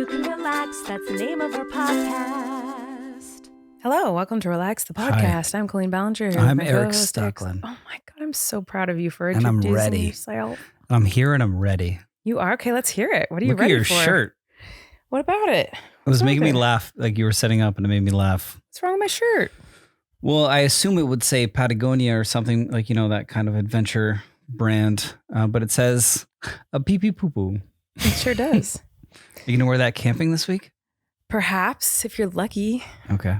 you can relax. That's the name of our podcast. Hello, welcome to Relax the Podcast. Hi. I'm Colleen Ballinger. I'm Erik Stuckland. Oh my God, I'm so proud of you for and I'm introducing ready. yourself. I'm here and I'm ready. You are? Okay, let's hear it. What are you Look ready at your for? shirt. What about it? It was making me laugh. Like you were setting up and it made me laugh. What's wrong with my shirt? Well, I assume it would say Patagonia or something like, you know, that kind of adventure brand. But it says a pee pee poo poo. It sure does. You going to wear that camping this week? Perhaps, if you're lucky. Okay.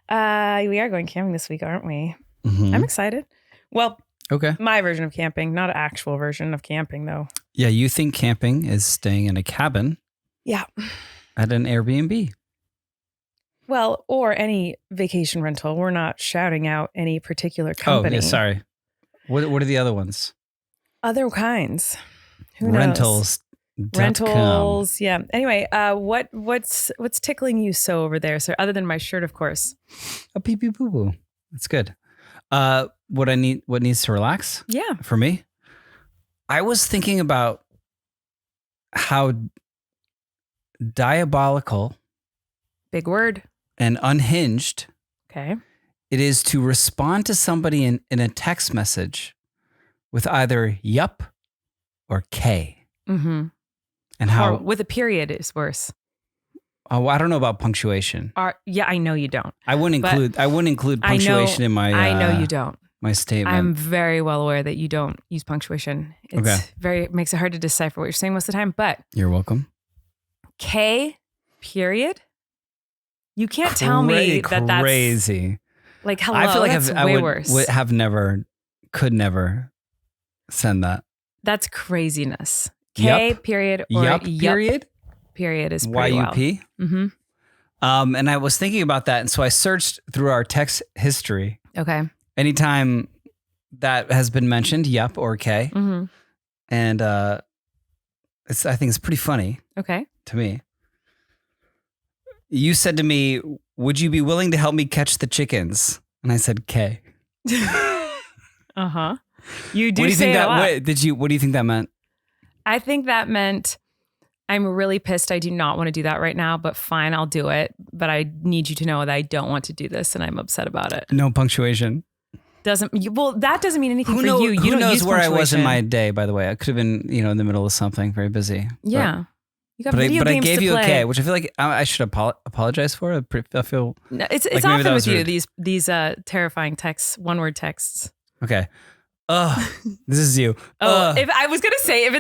We are going camping this week, aren't we? Mm-hmm. I'm excited. Well, okay. My version of camping, not an actual version of camping, though. Yeah, you think camping is staying in a cabin? Yeah. At an Airbnb. Well, or any vacation rental. We're not shouting out any particular company. Oh, yeah, sorry. What are the other ones? Other kinds. Who knows? Rentals. Yeah. Anyway, what's tickling you so over there, sir? Other than my shirt, of course. A pee pee poo poo. That's good. What needs to relax? Yeah. For me, I was thinking about how diabolical, big word, and unhinged okay, it is to respond to somebody in a text message with either yup or K. Mm-hmm. And how with a period is worse. Oh, I don't know about punctuation. Yeah, I know you don't. I wouldn't include punctuation in my. I know you don't. My statement. I'm very well aware that you don't use punctuation. It makes it hard to decipher what you're saying most of the time. But you're welcome. K, period. You can't tell me that that's crazy. Like hello. I feel like that's way worse. Could never send that. That's craziness. K, yep. Period, or yup, period. Period is pretty YUP. Well. Mm-hmm. And I was thinking about that, and so I searched through our text history. Okay. Anytime that has been mentioned, yup or K, mm-hmm. and I think it's pretty funny. Okay. To me, you said to me, "Would you be willing to help me catch the chickens?" And I said, "K." Uh-huh. You do what do you say think that a lot. What do you think that meant? I think that meant I'm really pissed. I do not want to do that right now, but fine, I'll do it. But I need you to know that I don't want to do this and I'm upset about it. No punctuation. That doesn't mean anything for you. You who don't knows use where I was in my punctuation. day, by the way. I could have been, in the middle of something, very busy. Yeah. You got but video games I gave to you play. a K, which I feel like I should apologize for. I feel no, it's like often with rude. you, these terrifying texts, one-word texts. Okay. This is you. If I was gonna say if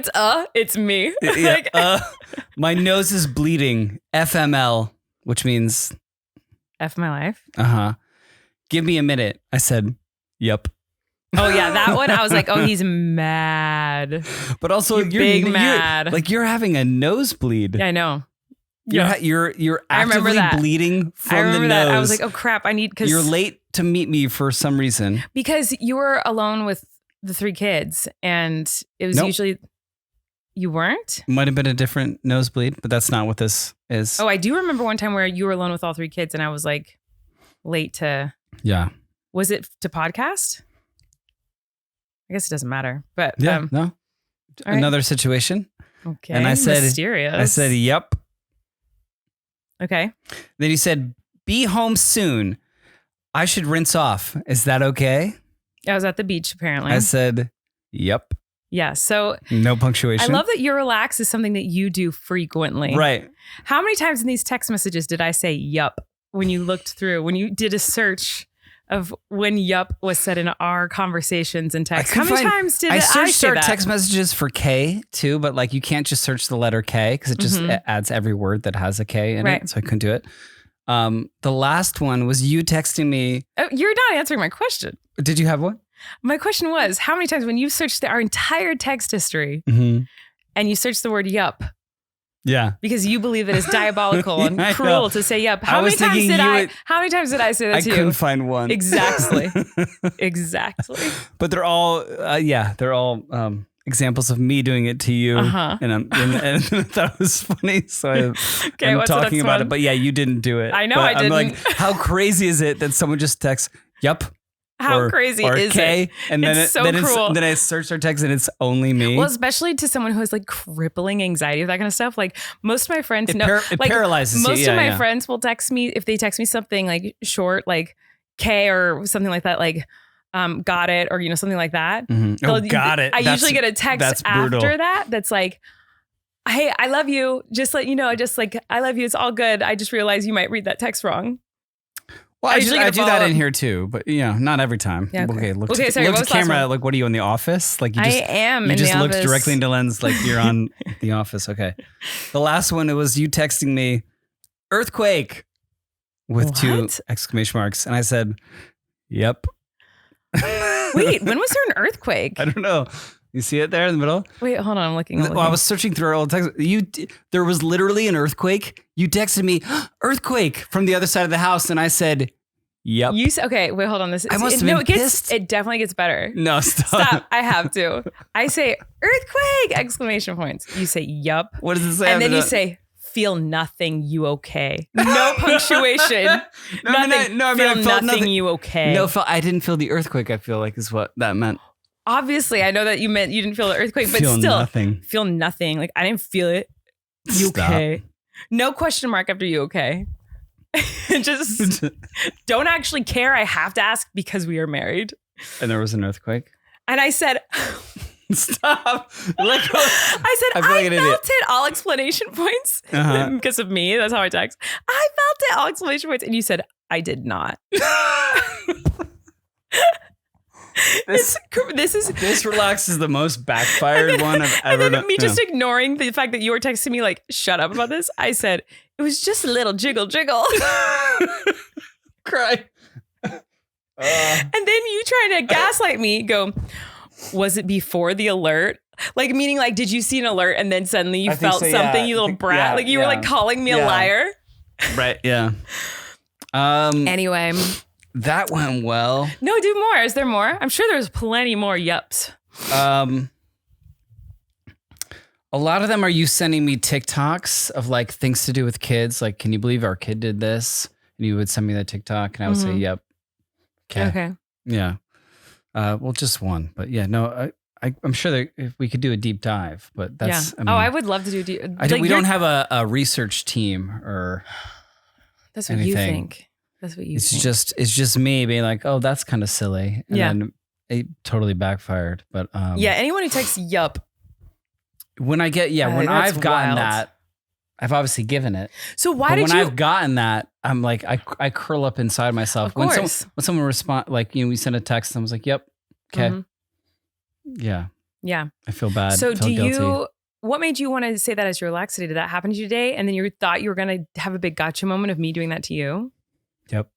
it's me. Yeah, my nose is bleeding. FML, which means F my life. Give me a minute. I said, "Yep." Oh yeah, that one. I was like, oh, he's mad. But also, you're mad. You're having a nosebleed. Yeah, I know. You're actively bleeding from the nose. That. I was like, oh crap, because you're late to meet me for some reason. Because you were alone with the 3 kids, and it was usually you weren't. Might have been a different nosebleed, but that's not what this is. Oh, I do remember one time where you were alone with all 3 kids, and I was like late to. Yeah. Was it to podcast? I guess it doesn't matter, but yeah, no. Another situation. Okay. And I said, mysterious. I said, "Yep." Okay. Then he said, "Be home soon. I should rinse off. Is that okay?" I was at the beach, apparently. I said, "Yep." Yeah. So no punctuation. I love that your relax is something that you do frequently. Right. How many times in these text messages did I say yup when you looked through, when you did a search of when yup was said in our conversations and text? How many times did I searched say our that? text messages for K too, but you can't just search the letter K because it just adds every word that has a K in it. So I couldn't do it. The last one was you texting me. Oh, you're not answering my question. Did you have one? My question was, how many times when you searched our entire text history and you searched the word yup? Yeah. Because you believe that it's diabolical and cruel to say yup. How many times did I say that to you? I couldn't find one. Exactly. Exactly. But they're all examples of me doing it to you. And I thought it was funny. So I'm talking about it. But yeah, you didn't do it. I know but I didn't. I'm like, how crazy is it that someone just texts, "Yup"? How crazy or is K, it? And then it's so cruel. Then I search our text and it's only me. Well, especially to someone who has like crippling anxiety of that kind of stuff. Like most of my friends it paralyzes you. Most of my friends will text me if they text me something like short, like K or something like that, like got it, or something like that. Mm-hmm. Oh, got it. I usually get a text after that that's like, hey, I love you. Just let you know, I love you. It's all good. I just realized you might read that text wrong. Well, I do that in here too, but not every time. Yeah, okay, look sorry, to the camera. Like, what are you in the office? Like, you just looked directly into lens, like you're on the office. Okay. The last one, it was you texting me, earthquake, with 2 exclamation marks, and I said, "Yep." Wait, when was there an earthquake? I don't know. You see it there in the middle? Wait, hold on. I'm looking. Well, I was searching through our old text. There was literally an earthquake. You texted me, earthquake, from the other side of the house. And I said, yep. You said, okay, wait, hold on. I must have been pissed. It definitely gets better. No, stop. I have to. I say, earthquake, exclamation points. You say, yup. What does it say? And then you say, feel nothing, you okay. No punctuation. Nothing. I feel nothing, you okay. No, I didn't feel the earthquake, I feel like is what that meant. Obviously, I know that you meant you didn't feel the earthquake, but feel still, nothing. Feel nothing. Like, I didn't feel it. You okay? No question mark after you okay. Just don't actually care. I have to ask because we are married. And there was an earthquake? And I said... Stop. I said, I felt it. All exclamation points. Because of me. That's how I text. I felt it. All exclamation points. And you said, I did not. This relax is the most backfired one I've ever done. Me just ignoring the fact that you were texting me like, shut up about this. I said, it was just a little jiggle. Cry. And then you trying to gaslight me, go, was it before the alert? Like, meaning like, did you see an alert and then suddenly you felt something, yeah. You little brat? Yeah, like you were like calling me a liar? Right, yeah. Anyway. That went well. No, do more. Is there more? I'm sure there's plenty more yups. A lot of them are you sending me TikToks of like things to do with kids. Like, can you believe our kid did this? And you would send me that TikTok and I would say, yep. Okay. Yeah. Well, just one. But yeah, no, I'm sure that if we could do a deep dive, but that's... Yeah. I would love to do a deep... we don't have a research team or That's what anything. You think. That's what you think. It's just me being like, oh, that's kind of silly. And then it totally backfired. But anyone who texts yup. When I get, when I've gotten that, I've obviously given it. So when I've gotten that, I'm like, I curl up inside myself. Of course. When someone respond, like, we send a text and I was like, yep. Okay. Yeah. Yeah. I feel bad. So guilty. What made you want to say that as your laxity? Did that happen to you today? And then you thought you were going to have a big gotcha moment of me doing that to you? Yep.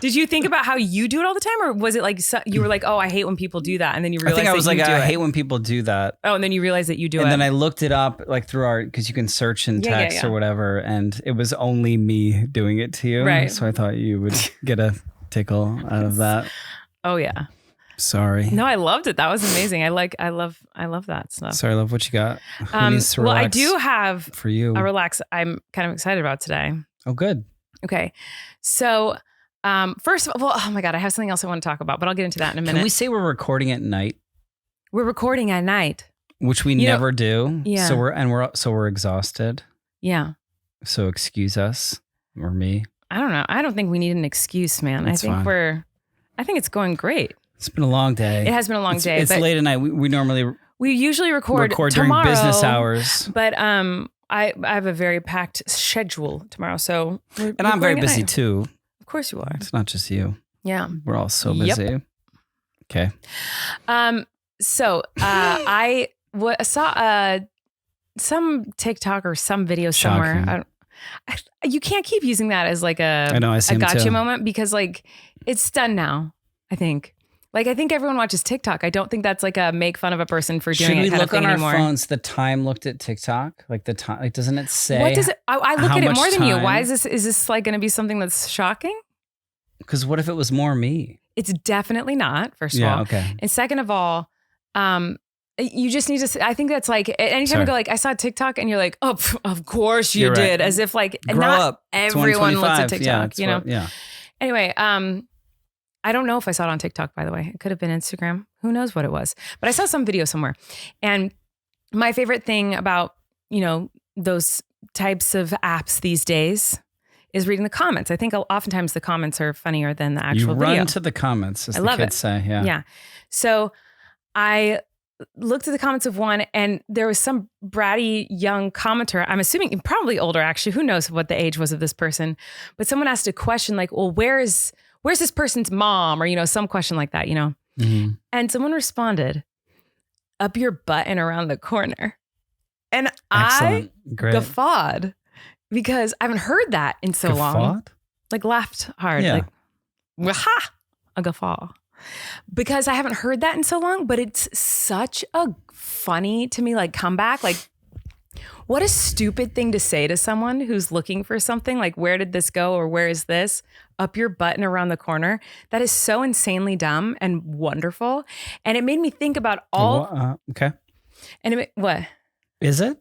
Did you think about how you do it all the time? Or was it like, you were like, oh, I hate when people do that. And then you realized I was like, I hate when people do that. Oh, and then you realized that you do it. And then I looked it up like through because you can search in text or whatever. And it was only me doing it to you. Right. So I thought you would get a tickle out of that. Oh yeah. Sorry. No, I loved it. That was amazing. I love that stuff. Sorry, love. What you got? Well, I do have for you a relax. I'm kind of excited about today. Oh, good. Okay. So, first of all, oh my God, I have something else I want to talk about, but I'll get into that in a minute. Can we say we're recording at night? We're recording at night, which we never do. Yeah. So we're exhausted. Yeah. So excuse us or me. I don't know. I don't think we need an excuse, man. That's fine. I think it's going great. It's been a long day. It has been a long day. It's late at night. We usually record tomorrow, during business hours. But I have a very packed schedule tomorrow. So and I'm very busy too. Of course you are. It's not just you. Yeah. We're all so busy. Yep. Okay. So I saw some TikTok or some video somewhere. You can't keep using that as like a gotcha moment because like it's done now, I think. Like, I think everyone watches TikTok. I don't think that's like a make fun of a person for doing it kind of thing anymore. Should we look on our phones the time looked at TikTok? Like the time, like doesn't it say? What does it? I look at it more than you. Why is this? Is this like going to be something that's shocking? Because what if it was more me? It's definitely not. First of all, okay. And second of all, You just need to, I think that's like, anytime I go like, I saw TikTok and you're like, oh, of course you did. Right. As if like, Grow not up. everyone looks at TikTok, Yeah. Anyway, I don't know if I saw it on TikTok, by the way. It could have been Instagram. Who knows what it was? But I saw some video somewhere. And my favorite thing about, those types of apps these days is reading the comments. I think oftentimes the comments are funnier than the actual video. You run to the comments, as the kids say. Yeah. Yeah. So I looked at the comments of one, and there was some bratty young commenter. I'm assuming probably older, actually. Who knows what the age was of this person? But someone asked a question like, well, where's this person's mom? Or, some question like that, Mm-hmm. And someone responded, up your butt and around the corner. And Excellent. I Great. guffawed because I haven't heard that in so long. Like laughed hard. Yeah. Like, waha, a guffaw. Because I haven't heard that in so long, but it's such a funny to me, like comeback. Like, what a stupid thing to say to someone who's looking for something. Like, where did this go? Or where is this? Up your butt and around the corner. That is so insanely dumb and wonderful. And it made me think about all. Okay. And what? Is it?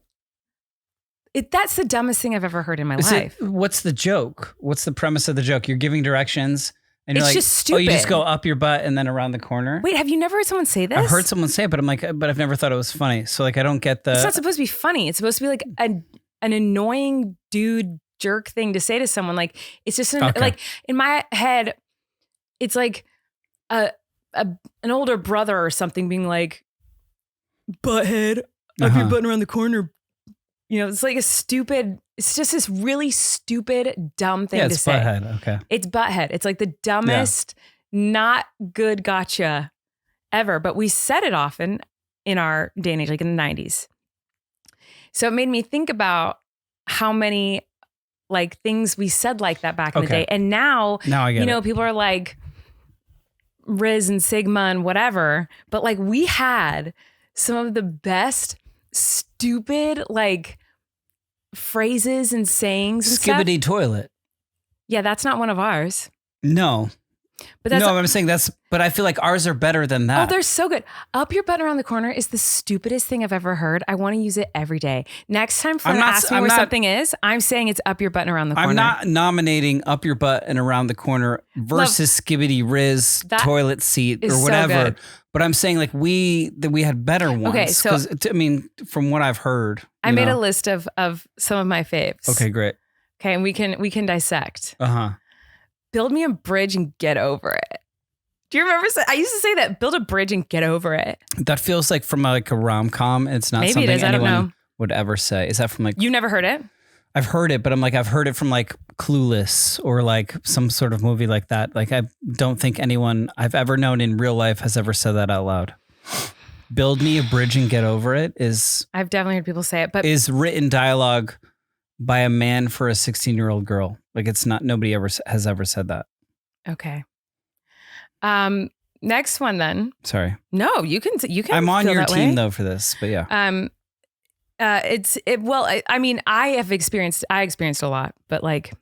That's the dumbest thing I've ever heard in my life. What's the joke? What's the premise of the joke? You're giving directions. And you're it's like, just stupid. Oh, you just go up your butt and then around the corner? Wait, have you never heard someone say this? I've heard someone say it, but I'm like, but I've never thought it was funny. So like, I don't get the... It's not supposed to be funny. It's supposed to be like an annoying dude jerk thing to say to someone. Like, it's just like in my head, it's like an older brother or something being like, butthead, up your butt around the corner. It's like it's just this really stupid, dumb thing to say. It's butthead. Okay. It's butthead. It's like the dumbest, not good gotcha ever. But we said it often in our day and age, like in the 90s. So it made me think about how many like things we said like that back in the day. And now I get it. People are like Riz and Sigma and whatever. But like we had some of the best stupid like phrases and sayings and Skibbity stuff. Toilet. Yeah, that's not one of ours. No. But that's I'm saying but I feel like ours are better than that. Oh, they're so good. Up your butt around the corner is the stupidest thing I've ever heard. I want to use it every day. Next time Flynn asks me where something is, I'm saying it's up your butt and around the corner. I'm not nominating up your butt and around the corner versus Skibbity Riz toilet seat or whatever. So but I'm saying like we had better ones. Okay, so from what I've heard, I made a list of some of my faves. Okay, great. Okay, and we can dissect. Uh-huh. Build me a bridge and get over it. Do you remember? I used to say that. Build a bridge and get over it. That feels like from like a rom-com. It's not something anyone would ever say. Is that from like... You never heard it? I've heard it, but I've heard it from like Clueless or like some sort of movie like that. Like I don't think anyone I've ever known in real life has ever said that out loud. Build me a bridge and get over it is... I've definitely heard people say it, but... Is written dialogue by a man for a 16-year-old girl. Like it's not, nobody has ever said that. Okay. Next one then. Sorry. No, you can. I'm on your team though for this, but yeah. I experienced a lot, but like,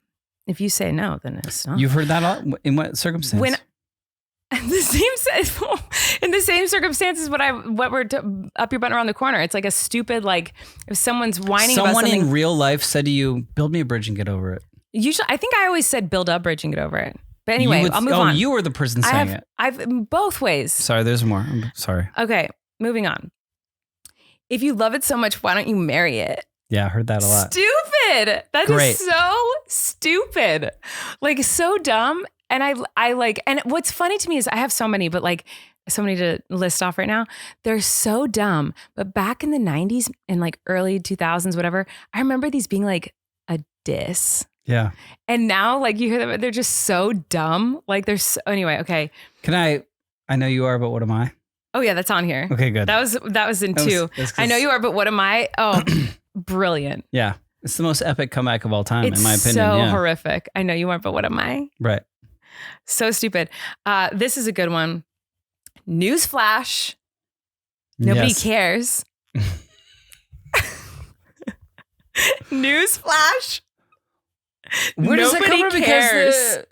if you say no, then it's not. You've heard that a lot? In what circumstance? When in the same circumstances, what we're up your butt around the corner. It's like a stupid, like if someone's whining about something. Someone in real life said to you, build me a bridge and get over it. Usually, I think I always said build a bridge and get over it. But anyway, I'll move on. Oh, you were the person saying it. I've both ways. Sorry, there's more. I'm sorry. Okay, moving on. If you love it so much, why don't you marry it? Yeah, I heard that a lot. Stupid. That is so stupid. Like so dumb. And I like, and what's funny to me is I have so many, but like so many to list off right now. They're so dumb. But back in the 90s and like early 2000s, whatever, I remember these being like a diss. Yeah. And now like you hear them, they're just so dumb. Like they're so, anyway, okay. I know you are, but what am I? Oh yeah, that's on here. Okay, good. That was in two. I know you are, but what am I? Oh, brilliant. Yeah. It's the most epic comeback of all time, in my opinion. It's so horrific. I know you aren't, but what am I? Right. So stupid. This is a good one. Newsflash. Nobody cares. Newsflash. Where does that come from? Because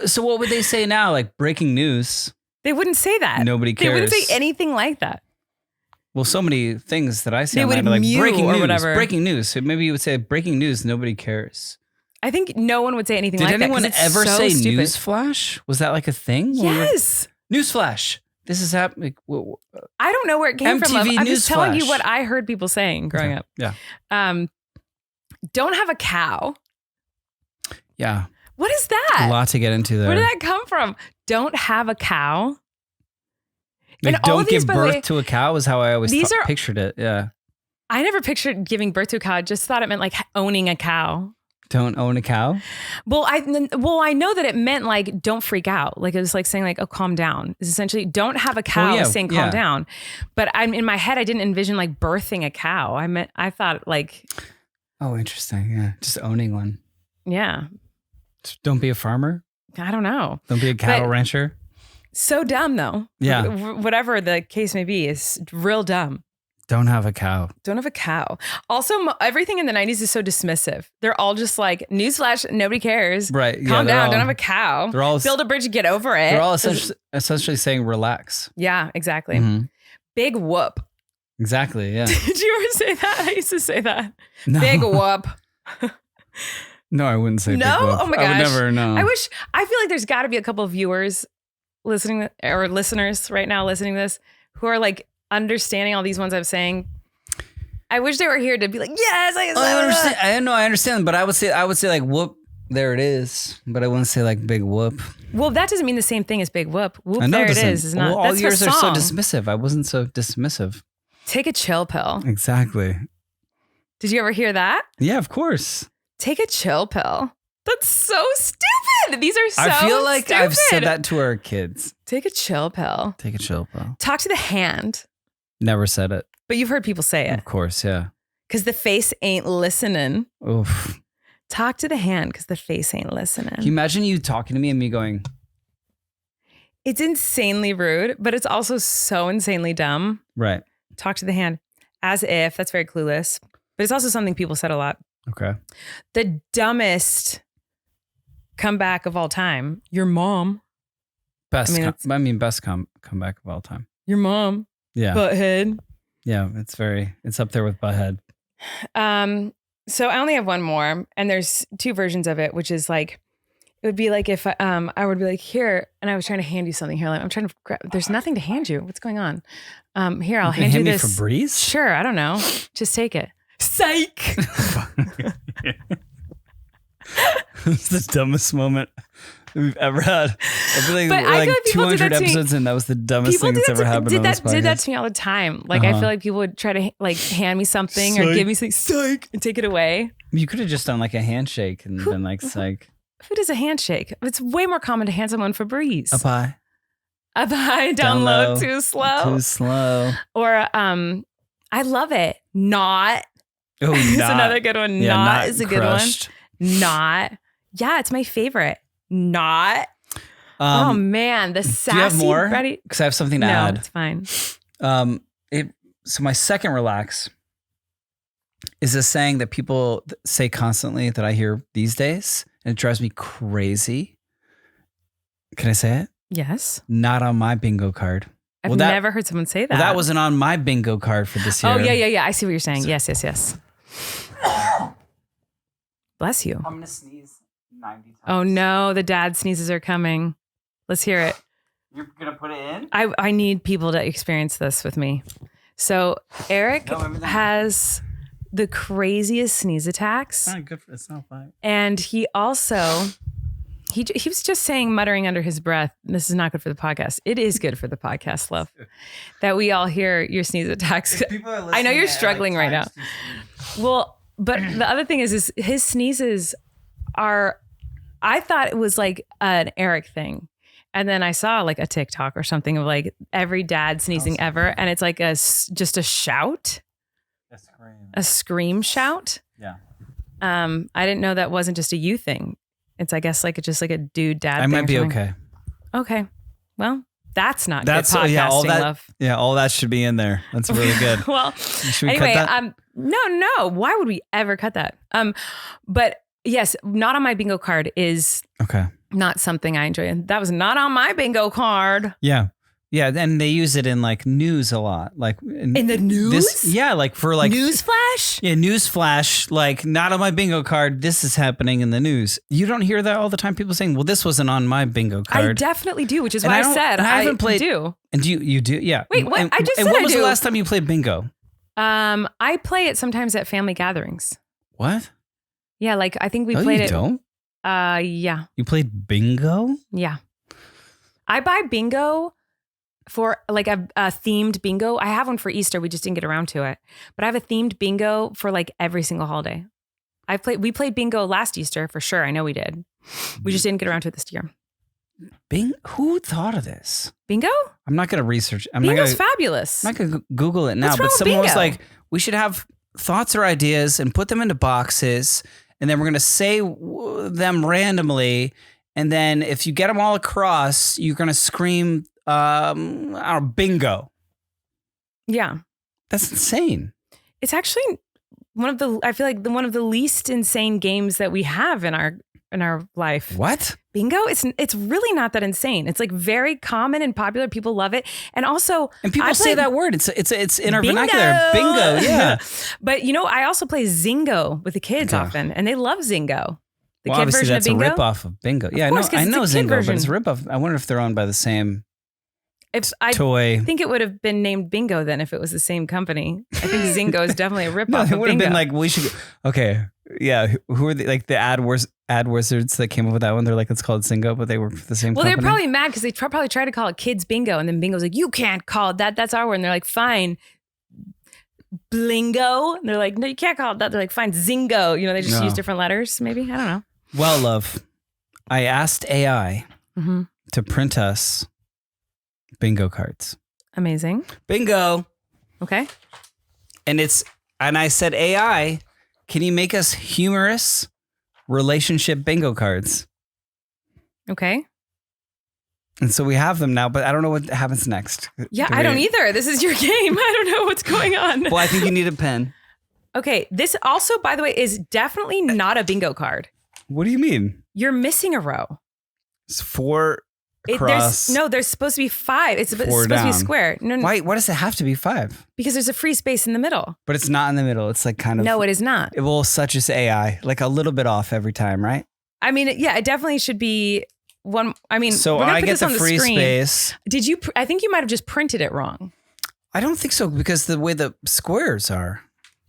so what would they say now? Like breaking news. They wouldn't say that. Nobody cares. They wouldn't say anything like that. Well, so many things that I see They online would are like mew breaking or news. whatever. Breaking news. So maybe you would say breaking news. Nobody cares. I think no one would say anything Did like that. anyone ever say stupid. news flash? Was that like a thing? Yes. News flash. This is happening. I don't know where it came from. I'm just telling you what I heard people saying growing up. Yeah. Don't have a cow. Yeah. What is that? A lot to get into there. Where did that come from? Don't have a cow. Like, don't give birth to a cow is how I always pictured it. Yeah. I never pictured giving birth to a cow. I just thought it meant like owning a cow. Don't own a cow? Well, I know that it meant like don't freak out. Like it was like saying like, oh, calm down. It's essentially don't have a cow saying calm down. But I'm in my head, I didn't envision like birthing a cow. I thought like. Oh, interesting. Yeah. Just owning one. Yeah. Don't be a farmer. I don't know. Don't be a cattle rancher. So dumb though. Yeah. Whatever the case may be is real dumb. Don't have a cow. Don't have a cow. Also, everything in the 90s is so dismissive. They're all just like, newsflash, nobody cares. Right. Calm down. Don't have a cow. They're all build a bridge, get over it. They're all essentially saying relax. Yeah, exactly. Big whoop. Exactly. Yeah. Did you ever say that? I used to say that. No. Big whoop. No, I wouldn't say big whoop. Oh my gosh. I would never know. I feel like there's got to be a couple of viewers listening or listeners right now listening to this who are like understanding all these ones I'm saying. I wish they were here to be like, yes, I understand. I understand, but I would say like whoop, there it is. But I wouldn't say like big whoop. Well, that doesn't mean the same thing as big whoop. Whoop, there it is not. Well, all yours are so dismissive. I wasn't so dismissive. Take a chill pill. Exactly. Did you ever hear that? Yeah, of course. Take a chill pill. That's so stupid. These are so I feel like stupid. I've said that to our kids. Take a chill pill. Take a chill pill. Talk to the hand. Never said it. But you've heard people say it. Of course, yeah. Because the face ain't listening. Oof. Talk to the hand because the face ain't listening. Can you imagine you talking to me and me going? It's insanely rude, but it's also so insanely dumb. Right. Talk to the hand. As if. That's very clueless. But it's also something people said a lot. Okay. The dumbest comeback of all time. Your mom. Best comeback of all time. Your mom. Yeah. Butthead. Yeah, it's up there with butthead. So I only have one more, and there's two versions of it, which is like, it would be like if I would be like, here, and I was trying to hand you something here. Like, I'm trying to grab, there's nothing to hand you. What's going on? Here, I'll hand you this. Me Febreze? Sure, I don't know. Just take it. Psych! It's the dumbest moment we've ever had. I feel like we're like 200 episodes in, that was the dumbest thing that's ever happened on this podcast. Did that to me all the time. Like, I feel like people would try to like hand me something or give me something, psych, and take it away. You could have just done like a handshake and been like, psych. Who does a handshake? It's way more common to hand someone Febreze. Up high. Up high, down low, too slow. Too slow. Or I love it. Not. Oh, it's another good one. Yeah, not is a crushed. Good one. Not. Yeah, it's my favorite. Not. Oh man, the sassy. Do you have more? Because I have something to add. No, it's fine. So my second relax is a saying that people say constantly that I hear these days, and it drives me crazy. Can I say it? Yes. Not on my bingo card. I've never heard someone say that. Well, that wasn't on my bingo card for this year. Oh, yeah. I see what you're saying. Yes. Bless you. I'm going to sneeze 90 times. Oh, no. The dad sneezes are coming. Let's hear it. You're going to put it in? I need people to experience this with me. So Erik has the craziest sneeze attacks. It's not good for it's not fine. And he also... He was just saying, muttering under his breath, this is not good for the podcast. It is good for the podcast, love, that we all hear your sneeze attacks. I know you're struggling right now. Well, but the other thing is his sneezes are, I thought it was like an Erik thing. And then I saw like a TikTok or something of like every dad sneezing ever. And it's like just a shout. A scream shout. Yeah. I didn't know that wasn't just a you thing. It's, I guess, just like a dude dad thing. I might be okay. Okay. Well, that's not good podcasting, love. Yeah, all that should be in there. That's really good. Well, anyway, no. Why would we ever cut that? But yes, not on my bingo card is okay. Not something I enjoy. And that was not on my bingo card. Yeah. Yeah, and they use it in like news a lot. Like in the news? Like for like newsflash? Yeah, newsflash, like not on my bingo card, this is happening in the news. You don't hear that all the time, people saying, well, this wasn't on my bingo card. I definitely do, which is why I said I haven't played. And you do? Yeah. Wait, what? And, I just said and what I was do. the last time you played bingo? I play it sometimes at family gatherings. What? Yeah, like I think we played it. Don't? Yeah. You played bingo? Yeah. I buy bingo for like a themed bingo. I have one for Easter. We just didn't get around to it. But I have a themed bingo for like every single holiday. We played bingo last Easter for sure. I know we did. We just didn't get around to it this year. Who thought of this? Bingo? I'm not going to research. Bingo's fabulous. I'm not going to Google it now. But someone was like, we should have thoughts or ideas and put them into boxes. And then we're going to say them randomly. And then if you get them all across, you're going to scream, bingo. Yeah. That's insane. It's actually I feel like one of the least insane games that we have in our life. What? Bingo? It's really not that insane. It's like very common and popular. People love it. And also, people say that word. It's in our vernacular. Bingo. Yeah. But I also play Zingo with the kids often, and they love Zingo. The kid version that's of Bingo. A ripoff of Bingo. Yeah, I know Zingo, but it's a ripoff. I wonder if they're owned by the same toy. I think it would have been named Bingo then if it was the same company. I think Zingo is definitely a ripoff. No, it would have been like we should. Okay, yeah. Who are the ad wizards that came up with that one? They're like, let's call it Zingo, but they were the same. Well, company. they're probably mad because they probably tried to call it Kids Bingo, and then Bingo's like, you can't call it that. That's our word. And they're like, fine. Blingo. And they're like, no, you can't call it that. They're like, fine, Zingo. They just use different letters. Maybe, I don't know. Well, love, I asked AI to print us bingo cards. Amazing. Bingo. Okay. And I said, AI, can you make us humorous relationship bingo cards? Okay. And so we have them now, but I don't know what happens next. Yeah, I don't either. This is your game. I don't know what's going on. Well, I think you need a pen. Okay. This also, by the way, is definitely not a bingo card. What do you mean? You're missing a row. It's 4 across. There's supposed to be 5. It's supposed to be a square. No. Why does it have to be 5? Because there's a free space in the middle. But it's not in the middle. It's like kind of. No, it is not. Such as AI, like a little bit off every time, right? I mean, yeah, it definitely should be one. I mean, so I get the free space. Did you? I think you might have just printed it wrong. I don't think so because the way the squares are,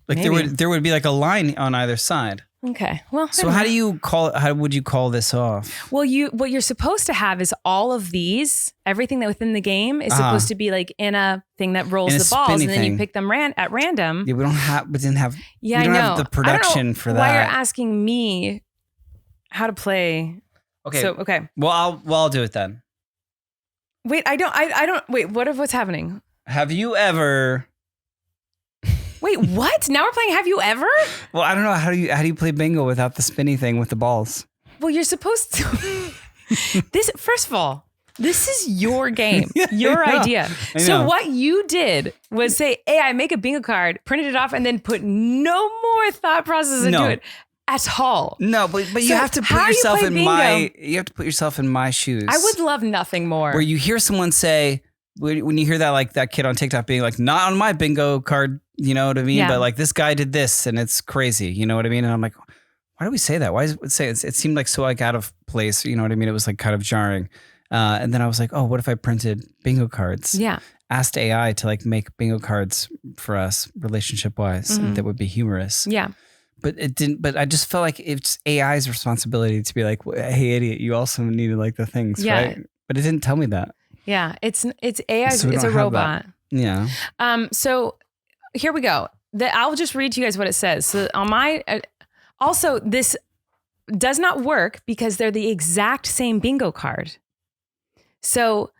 like there would be like a line on either side. Okay. Well, so how would you call this off? Well, what you're supposed to have is all of these, everything that within the game is supposed to be like in a thing that rolls the balls, and then you pick them at random. Yeah, we didn't have. Yeah, we don't have the production for that. Why you're asking me how to play? Okay. So okay. Well, I'll do it then. Wait, I don't. Wait, what's happening? Have you ever? Wait, what? Now we're playing Have You Ever? Well, I don't know. How do you play bingo without the spinny thing with the balls? Well, you're supposed to. First of all, this is your game, your idea. So what you did was say, hey, I make a bingo card, printed it off, and then put no more thought process into it at all. No, but you have to put yourself in you have to put yourself in my shoes. I would love nothing more. Where you hear someone say, when you hear that, like that kid on TikTok being like, not on my bingo card, you know what I mean? Yeah. But like this guy did this and it's crazy, you know what I mean? And I'm like, why do we say that? Why does it say it seemed like so like out of place, you know what I mean? It was like kind of jarring. And then I was like, oh, what if I printed bingo cards? Yeah. Asked AI to like make bingo cards for us relationship wise that would be humorous. Yeah. But it didn't, but I just felt like it's AI's responsibility to be like, hey, idiot, you also needed like the things, right? But it didn't tell me that. Yeah, it's AI. So it's a robot. Yeah. So here we go. I'll just read to you guys what it says. So on my, also this does not work because they're the exact same bingo card. So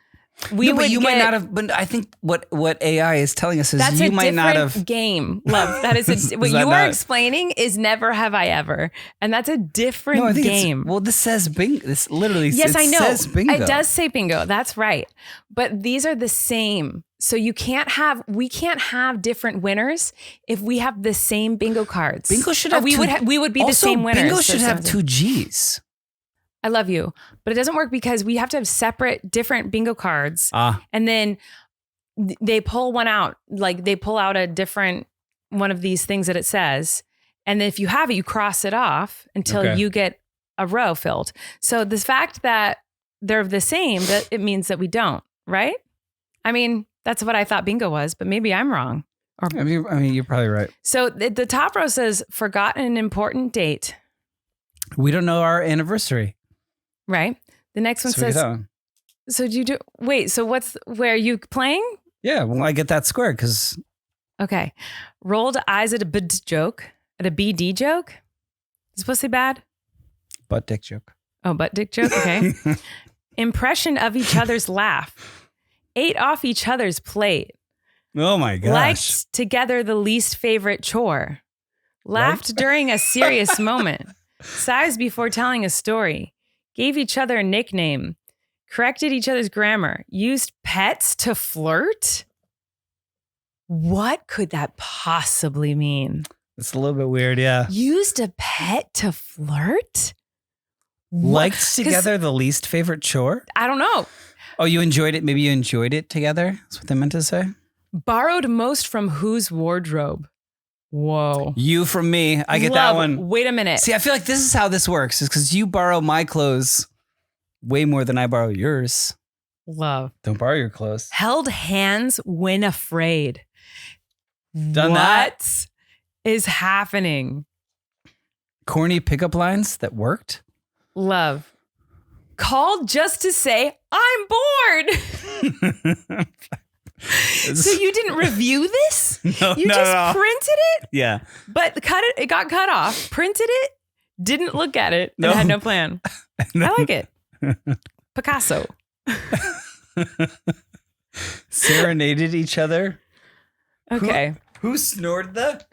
you might not have. But I think what AI is telling us is you might not have game. Love that is what you are explaining is never have I ever, and that's a different game. Well, this says bingo. This literally I know. Says bingo. It does say bingo. That's right. But these are the same. So we can't have different winners if we have the same bingo cards. Bingo should have. We would be the same winners. Bingo should have 2 G's. I love you. But it doesn't work because we have to have separate, different bingo cards. And then they pull one out. Like they pull out a different one of these things that it says. And then if you have it, you cross it off until you get a row filled. So the fact that they're the same, that it means that we don't, right? I mean, that's what I thought bingo was, but maybe I'm wrong. I mean, you're probably right. So the top row says, forgotten an important date. We don't know our anniversary. Right. The next one says, so do you do, wait, so where are you playing? Yeah, well, I get that square because. Okay. Rolled eyes at a BD joke. At a BD joke? Is it supposed to be bad? Butt dick joke. Oh, butt dick joke. Okay. Impression of each other's laugh. Ate off each other's plate. Oh my gosh. Liked together the least favorite chore. Laughed during a serious moment. Sighs before telling a story. Gave each other a nickname. Corrected each other's grammar. Used pets to flirt? What could that possibly mean? It's a little bit weird, yeah. Used a pet to flirt? Liked together the least favorite chore? I don't know. Oh, you enjoyed it? Maybe you enjoyed it together? That's what they meant to say? Borrowed most from whose wardrobe? Whoa. You from me. I get that one. Wait a minute. See, I feel like this is how this works. Is because you borrow my clothes way more than I borrow yours. Love. Don't borrow your clothes. Held hands when afraid. Done that? What is happening? Corny pickup lines that worked? Love. Called just to say, I'm bored. So you didn't review this? No, you just printed it? Yeah. But it got cut off. Printed it, didn't look at it, and had no plan. I like it. Picasso. Serenaded each other. Okay. Who snored the?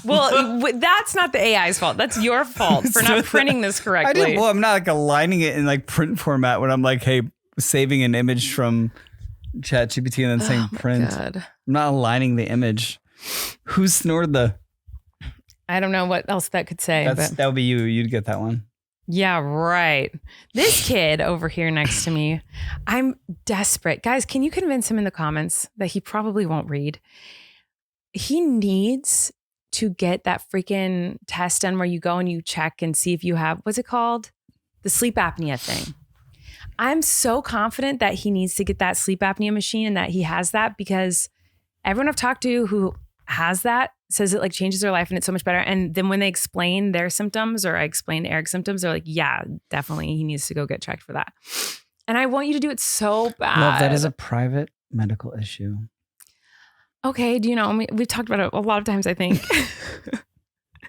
Well, that's not the AI's fault. That's your fault for not printing this correctly. I'm not like aligning it in like print format when I'm like, hey, saving an image from ChatGPT and then saying print. God. I'm not aligning the image. Who snored the? I don't know what else that could say. That would be you. You'd get that one. Yeah, right. This kid over here next to me, I'm desperate. Guys, can you convince him in the comments that he probably won't read? He needs to get that freaking test done where you go and you check and see if you have, what's it called? The sleep apnea thing. I'm so confident that he needs to get that sleep apnea machine and that he has that because everyone I've talked to who has that says it like changes their life and it's so much better. And then when they explain their symptoms or I explain Eric's symptoms, they're like, yeah, definitely he needs to go get checked for that. And I want you to do it so bad. Love, that is a private medical issue. Okay. Do you know, we've talked about it a lot of times, I think.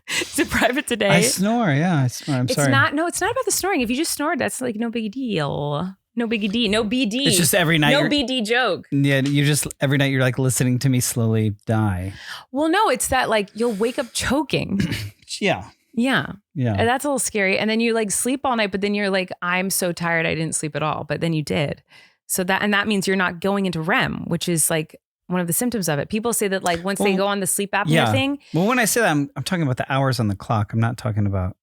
Is it private today? I snore. Yeah, I snore. I'm sorry. It's not about the snoring. If you just snored, that's like no big deal. No biggie D. No BD. It's just every night. No BD joke. Yeah, every night you're like listening to me slowly die. Well, no, it's that like you'll wake up choking. Yeah. Yeah. Yeah. And that's a little scary. And then you like sleep all night, but then you're like, I'm so tired, I didn't sleep at all. But then you did. So that means you're not going into REM, which is like one of the symptoms of it. People say that like once they go on the sleep apnea thing. Well, when I say that, I'm talking about the hours on the clock. I'm not talking about.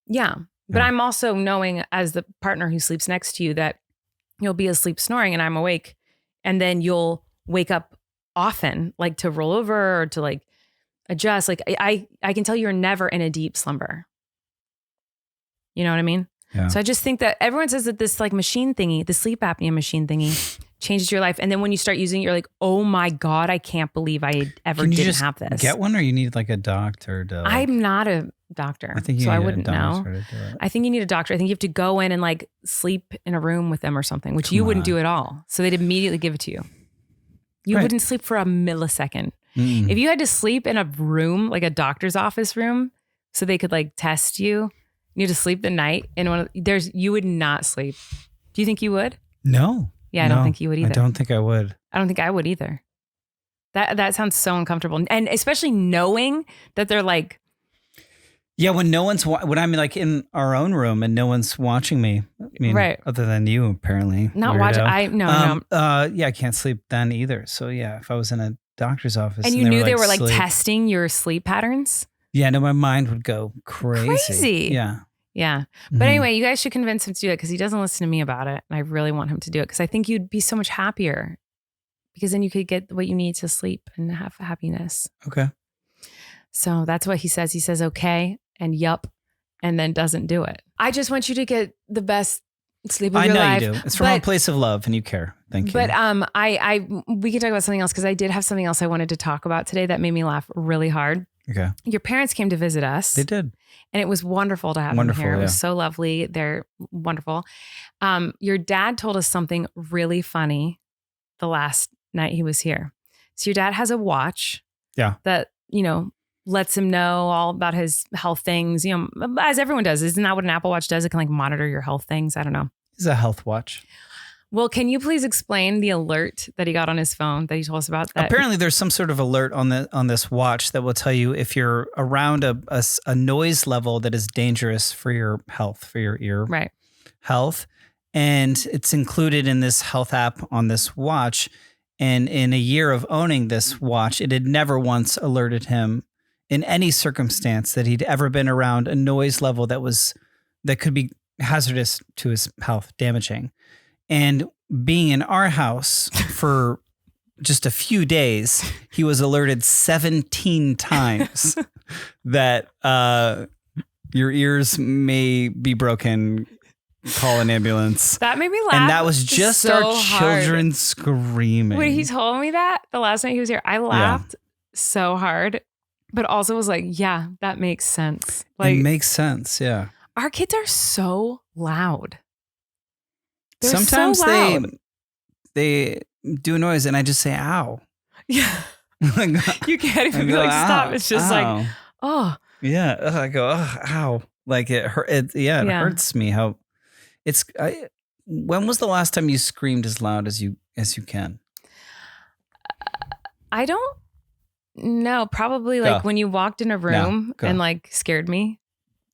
Yeah. But I'm also knowing as the partner who sleeps next to you that you'll be asleep snoring and I'm awake. And then you'll wake up often, like to roll over or to like adjust. Like I can tell you're never in a deep slumber. You know what I mean? Yeah. So I just think that everyone says that this like machine thingy, the sleep apnea machine thingy changes your life. And then when you start using it, you're like, oh my God, I can't believe I ever didn't have this. Get one or you need like a doctor to. I'm not a doctor. I think I wouldn't know. I think you need a doctor. I think you have to go in and like sleep in a room with them or something, which you wouldn't do at all. So they'd immediately give it to you. You wouldn't sleep for a millisecond. Mm. If you had to sleep in a room, like a doctor's office room, so they could like test you, you had to sleep the night in one of you would not sleep. Do you think you would? No. Yeah, I don't think you would either. I don't think I would. I don't think I would either. That sounds so uncomfortable. And especially knowing that they're like. Yeah, when I'm like in our own room and no one's watching me. I mean, right. Other than you, apparently. Not watching. No. Yeah, I can't sleep then either. So yeah, if I was in a doctor's office. And you knew they were like testing your sleep patterns? Yeah, no, my mind would go crazy. Crazy. Yeah. Yeah. But anyway, you guys should convince him to do it because he doesn't listen to me about it. And I really want him to do it because I think you'd be so much happier because then you could get what you need to sleep and have happiness. Okay. So that's what he says. He says, okay, and yup, and then doesn't do it. I just want you to get the best sleep of your life. I know you do. It's from a place of love and you care. Thank you. But we can talk about something else because I did have something else I wanted to talk about today that made me laugh really hard. Okay. Your parents came to visit us. They did. And it was wonderful to have them here. It was so lovely. They're wonderful. Your dad told us something really funny the last night he was here. So your dad has a watch that, lets him know all about his health things, as everyone does. Isn't that what an Apple Watch does? It can like monitor your health things. I don't know. It's a health watch. Well, can you please explain the alert that he got on his phone that he told us about? That apparently, there's some sort of alert on this watch that will tell you if you're around a noise level that is dangerous for your health, for your ear health. And it's included in this health app on this watch. And in a year of owning this watch, it had never once alerted him in any circumstance that he'd ever been around a noise level that could be hazardous to his health, damaging. And being in our house for just a few days, he was alerted 17 times that your ears may be broken. Call an ambulance. That made me laugh. And that was just so our children screaming. When he told me that the last night he was here, I laughed so hard, but also was like, yeah, that makes sense. Like, it makes sense. Yeah. Our kids are so loud. They're sometimes so loud. they do a noise and I just say, ow. Yeah. You can't even stop. It's just like, oh. Yeah. I go, oh, ow. Like it hurt. It hurts me. When was the last time you screamed as loud as you can? I don't know. Probably like when you walked in a room and like scared me.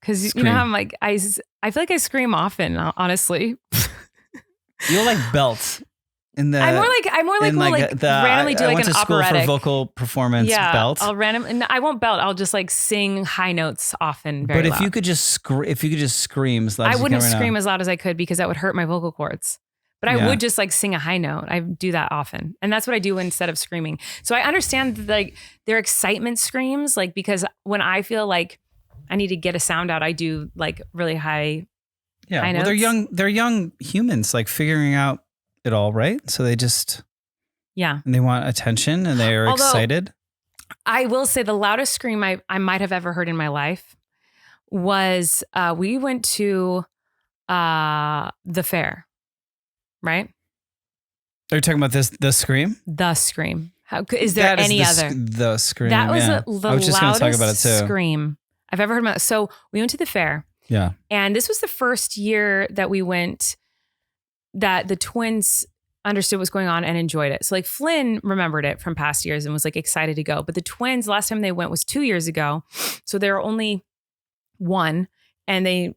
Cause you know how I'm like, I feel like I scream often, honestly. You'll like belt in the. I'm more like randomly do like an operatic. I went to school for vocal performance. Belt. I won't belt. I'll just like sing high notes often. But if you could just scream as loud as you can. I wouldn't scream as loud as I could because that would hurt my vocal cords. But I would just like sing a high note. I do that often, and that's what I do instead of screaming. So I understand like their excitement screams, like because when I feel like I need to get a sound out, I do like really high. Yeah, high notes. They're young humans, like figuring out it all, right? So they just and they want attention and they are excited. I will say the loudest scream I might have ever heard in my life was we went to the fair, right? Are you talking about the scream? The scream. Is there any other? The scream. That was the I was just loudest talk about it too. Scream I've ever heard. So we went to the fair. Yeah. And this was the first year that we went that the twins understood what was going on and enjoyed it. So like Flynn remembered it from past years and was like excited to go. But the twins, last time they went was 2 years ago. So they were only one and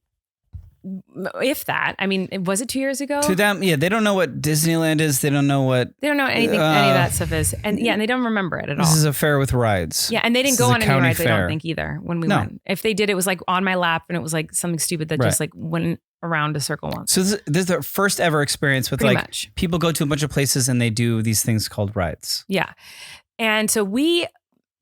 if that, I mean, was it 2 years ago? To them, yeah, they don't know what Disneyland is. They don't know anything, any of that stuff is. And and they don't remember it at all. This is a fair with rides. Yeah, and they didn't go on any rides, I don't think either when we went. If they did, it was like on my lap and it was like something stupid that just like went around a circle once. So this is their first ever experience with people go to a bunch of places and they do these things called rides. Yeah. And so we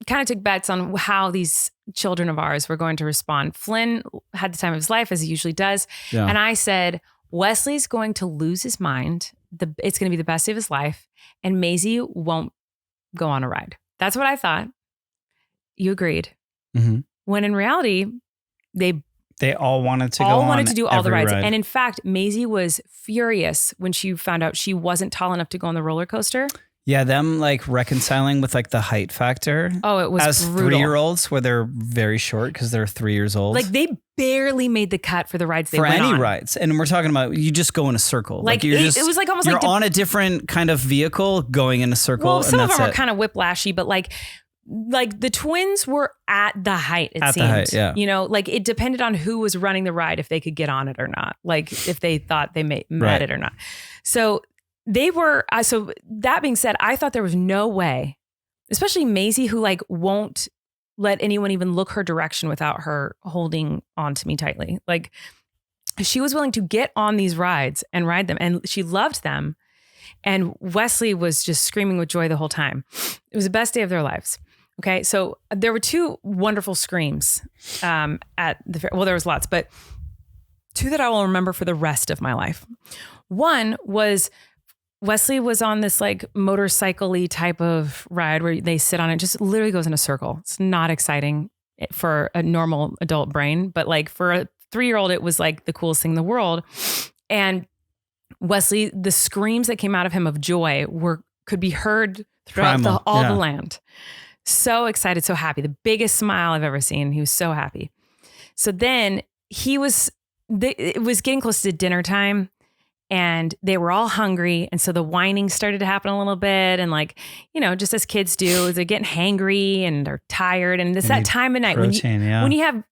kind of took bets on how these children of ours were going to respond. Flynn had the time of his life, as he usually does. Yeah. And I said, Wesley's going to lose his mind. It's going to be the best of his life. And Maisie won't go on a ride. That's what I thought. You agreed. Mm-hmm. When in reality, they all wanted to do all the rides. Ride. And in fact, Maisie was furious when she found out she wasn't tall enough to go on the roller coaster. Yeah, them like reconciling with like the height factor. Oh, it was as brutal. 3-year-olds where they're very short because they're 3 years old. Like they barely made the cut for the rides they went on. For any rides. And we're talking about you just go in a circle. Like it was like almost you're on a different kind of vehicle going in a circle. Well, some of them were kind of whiplashy, but like the twins were at the height, it seemed. The height, yeah. You know, like it depended on who was running the ride if they could get on it or not. Like if they thought they met it or not. So they were, so that being said, I thought there was no way, especially Maisie, who like won't let anyone even look her direction without her holding on to me tightly. Like, she was willing to get on these rides and ride them, and she loved them. And Wesley was just screaming with joy the whole time. It was the best day of their lives. Okay, so there were 2 wonderful screams at the fair. Well, there was lots, but 2 that I will remember for the rest of my life. One was Wesley was on this like motorcycle-y type of ride where they sit on it, just literally goes in a circle. It's not exciting for a normal adult brain, but like for a 3-year-old, it was like the coolest thing in the world. And Wesley, the screams that came out of him of joy could be heard throughout all the land. So excited, so happy. The biggest smile I've ever seen. He was so happy. So then it was getting close to dinner time, and they were all hungry. And so the whining started to happen a little bit. And like, just as kids do, they're getting hangry and they're tired. And it's that time of night when you have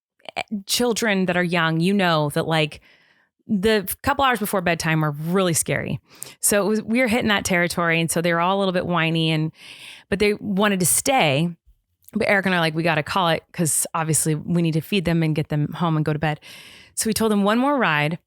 children that are young, that like the couple hours before bedtime are really scary. So we were hitting that territory. And so they were all a little bit whiny, but they wanted to stay. But Erik and I are like, we got to call it because obviously we need to feed them and get them home and go to bed. So we told them one more ride.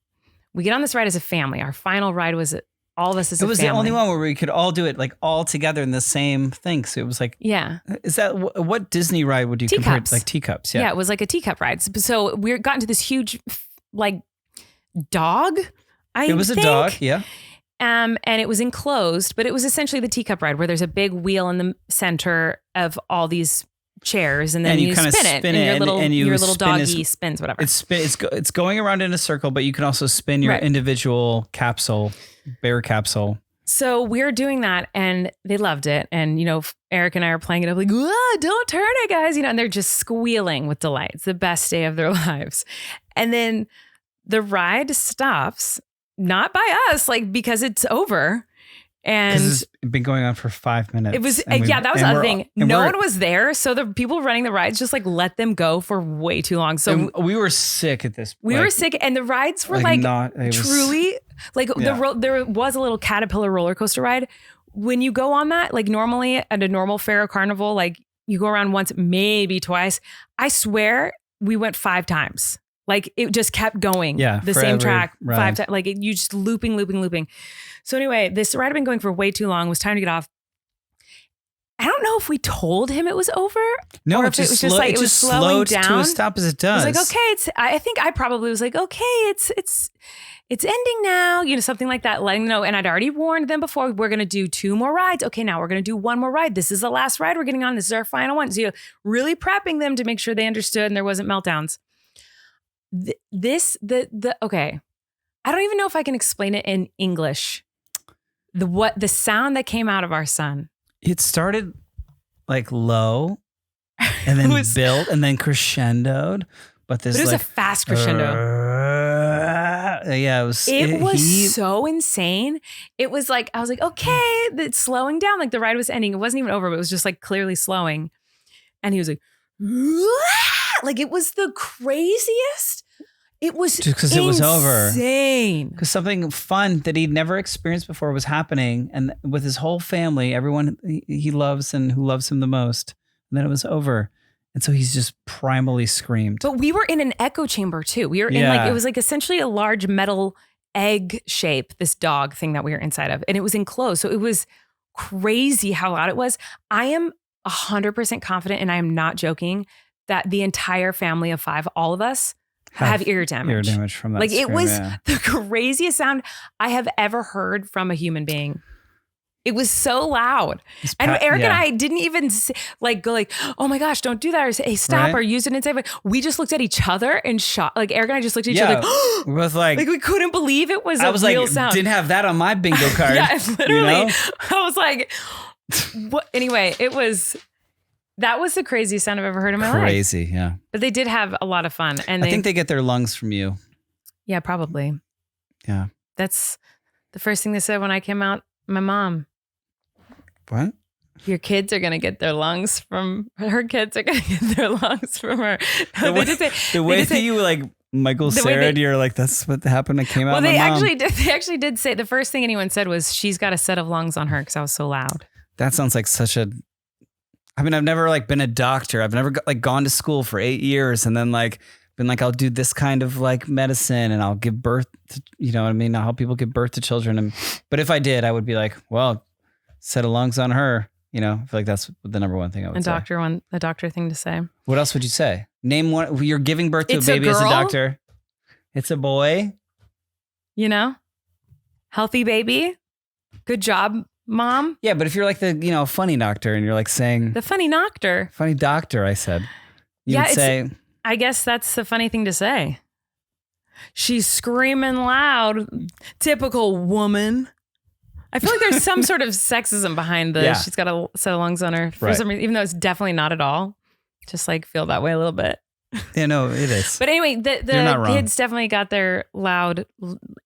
We get on this ride as a family. Our final ride was all of us as a family. It was the only one where we could all do it like all together in the same thing. So it was like, is that what Disney ride would you compare it to? Like teacups? Yeah, it was like a teacup ride. So we got into this huge like dog. It was a dog, yeah. And it was enclosed, but it was essentially the teacup ride where there's a big wheel in the center of all these chairs, and then you spin it, and your little doggy spins whatever. It's going around in a circle, but you can also spin your individual bear capsule. So we're doing that, and they loved it. And Erik and I are playing it up like, don't turn it, guys, and they're just squealing with delight. It's the best day of their lives. And then the ride stops, not by us, like because it's over. And it's been going on for 5 minutes. It was, that was the other thing. No one was there. So the people running the rides just like let them go for way too long. So we were sick at this point. We were sick, and the rides were truly like there was a little caterpillar roller coaster ride. When you go on that, like normally at a normal fair or carnival, like you go around once, maybe twice. I swear we went 5 times. Like it just kept going. Yeah, the same track 5 times. Like you just looping. So anyway, this ride had been going for way too long. It was time to get off. I don't know if we told him it was over. No, it was just like it was slowing down to a stop as it does. I was like, okay, I think I probably was like, okay, it's ending now, something like that, letting them know. And I'd already warned them before, we're going to do 2 more rides. Okay, now we're going to do 1 more ride. This is the last ride we're getting on. This is our final one. So really prepping them to make sure they understood and there wasn't meltdowns. Okay. I don't even know if I can explain it in English. The sound that came out of our son. It started like low and then built and then crescendoed. But it was a fast crescendo. It was so insane. It was like, I was like, okay, it's slowing down. Like the ride was ending. It wasn't even over, but it was just like clearly slowing. And he was like, like it was the craziest. It was just because it was over. Insane. Because something fun that he'd never experienced before was happening, and with his whole family, everyone he loves and who loves him the most. And then it was over, and so he's just primally screamed. But we were in an echo chamber too. We were in it was like essentially a large metal egg shape. This dog thing that we were inside of, and it was enclosed. So it was crazy how loud it was. I am 100% confident, and I am not joking, that the entire family of 5, all of us, have ear damage. Ear damage from that. Like it was the craziest sound I have ever heard from a human being. It was so loud. And Erik and I didn't even go like, oh my gosh, don't do that. Or say, hey, stop or use it in safe. We just looked at each other and shocked. Like Erik and I just looked at each other like, we both like we couldn't believe it was a real sound. Didn't have that on my bingo card. Yeah, literally. I was like, what? Anyway, that was the craziest sound I've ever heard in my life. Crazy, yeah. But they did have a lot of fun. And I think they get their lungs from you. Yeah, probably. Yeah. That's the first thing they said when I came out. My mom. What? Your kids are going to get their lungs from her. Kids are going to get their lungs from her. The way that you like Michael Sarah, you're like, that's what happened. It came out. Well, they actually did say the first thing anyone said was she's got a set of lungs on her because I was so loud. That sounds like such a I mean, I've never like been a doctor. I've never gone to school for 8 years and then like been like, I'll do this kind of like medicine and I'll give birth to, you know what I mean? I'll help people give birth to children. But if I did, I would be like, well, set of lungs on her. You know, I feel like that's the number one thing I would say. A doctor thing to say. What else would you say? Name one. You're giving birth to a baby as a doctor. It's a boy. You know, healthy baby. Good job, mom. Yeah, but if you're like the, funny doctor and you're like saying. The funny doctor. Funny doctor, I said. You would say. I guess that's the funny thing to say. She's screaming loud. Typical woman. I feel like there's some sort of sexism behind this. She's got a set of lungs on her for some reason, even though it's definitely not at all. Just like feel that way a little bit. Yeah, no, it is. But anyway, the kids definitely got their loud,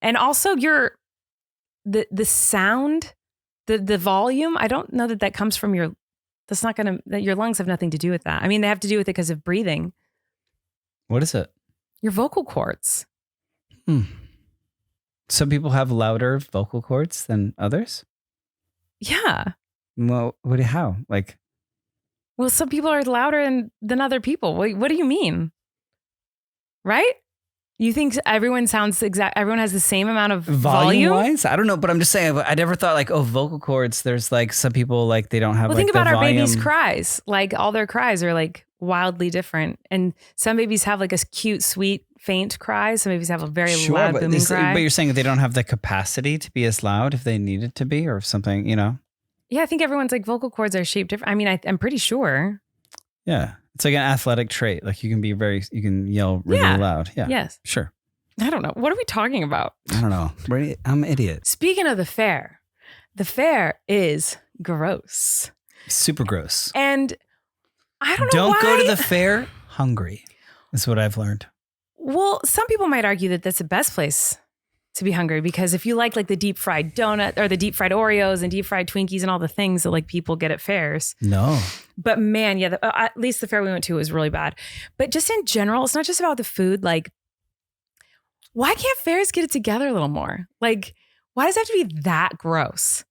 and also the sound, the volume. I don't know that comes from your. That's not that your lungs have nothing to do with that. I mean, they have to do with it because of breathing. What is it? Your vocal cords. Some people have louder vocal cords than others? Yeah. Well, how? Like, well, some people are louder than other people. What do you mean? Right? You think everyone has the same amount of volume? Wise? I don't know, but I'm just saying, I never thought like, vocal cords, there's like some people like they don't have well, like think about the our volume. babies' cries. Like all their cries are like wildly different. And some babies have like a cute, sweet, faint cry. Some babies have a very loud, booming cry. But you're saying they don't have the capacity to be as loud if they needed to be or something, Yeah, I think everyone's like vocal cords are shaped different. I mean, I'm pretty sure. Yeah. It's like an athletic trait. Like you can yell really loud. Yeah. Yes. Sure. I don't know. What are we talking about? I don't know. I'm an idiot. Speaking of the fair is gross. Super gross. And I don't know why. Don't go to the fair hungry. That's what I've learned. Well, some people might argue that that's the best place to be hungry because if you like the deep fried donut or the deep fried Oreos and deep fried Twinkies and all the things that like people get at fairs. No. But man, yeah, at least the fair we went to was really bad. But just in general, it's not just about the food. Like, why can't fairs get it together a little more? Like, why does it have to be that gross?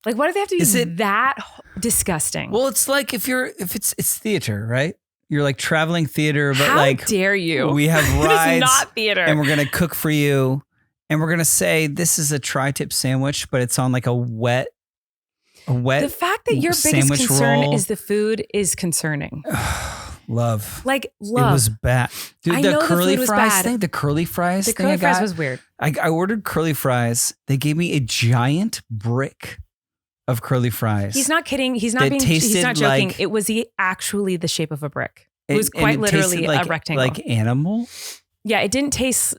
Like, why do they have to be that disgusting? Well, it's like if it's theater, right? You're like traveling theater, but how like dare you? We have rides. It is not theater. And we're gonna cook for you. And we're gonna say this is a tri-tip sandwich, but it's on like a wet. The fact that your biggest concern roll. is the food is concerning. Love. Like love. It was bad. Dude, I know the curly food was fries bad. thing, the curly fries thing. The curly fries was weird. I ordered curly fries. They gave me a giant brick of curly fries. He's not kidding. He's not joking. It was actually the shape of a brick. It was quite literally a rectangle. Like animal? Yeah, it tasted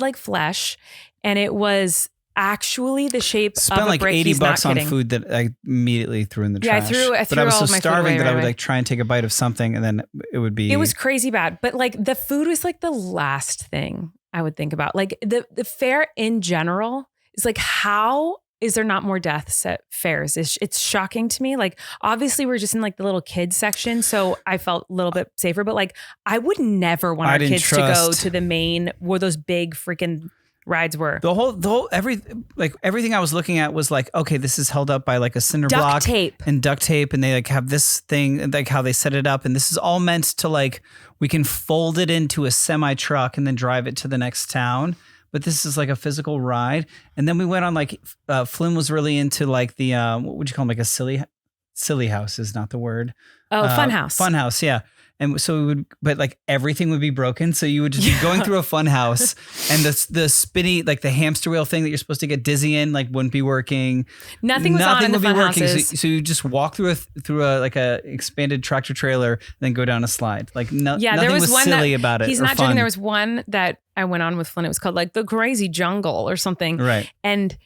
like flesh, and it was actually the shape of a brick. Spent like $80 on food that I immediately threw in the trash. I threw but I was all so my starving food away that I would like try and take a bite of something, and then it would be. It was crazy bad, but like the food was like the last thing I would think about. Like the fair in general is like, how is there not more deaths at fairs? It's shocking to me. Like, obviously we're just in like the little kids section, so I felt a little bit safer, but like I would never want our kids to go to the main where those big freaking rides were. The whole everything I was looking at was like, okay, this is held up by like a cinder block and duct tape, and they like have this thing, like how they set it up, and this is all meant to like we can fold it into a semi truck and then drive it to the next town. But this is like a physical ride. And then we went on like Flynn was really into like the what would you call them? Like a silly house is not the word. Oh, fun house. Fun house, yeah. And so but like everything would be broken. So you would just be going through a fun house, and the spinny, like the hamster wheel thing that you're supposed to get dizzy in, like wouldn't be working. Nothing was on in the fun houses. So you just walk through a like a expanded tractor trailer, and then go down a slide. Like nothing there was one silly about it. He's not joking. There was one that I went on with Flynn. It was called like the Crazy Jungle or something. Right. And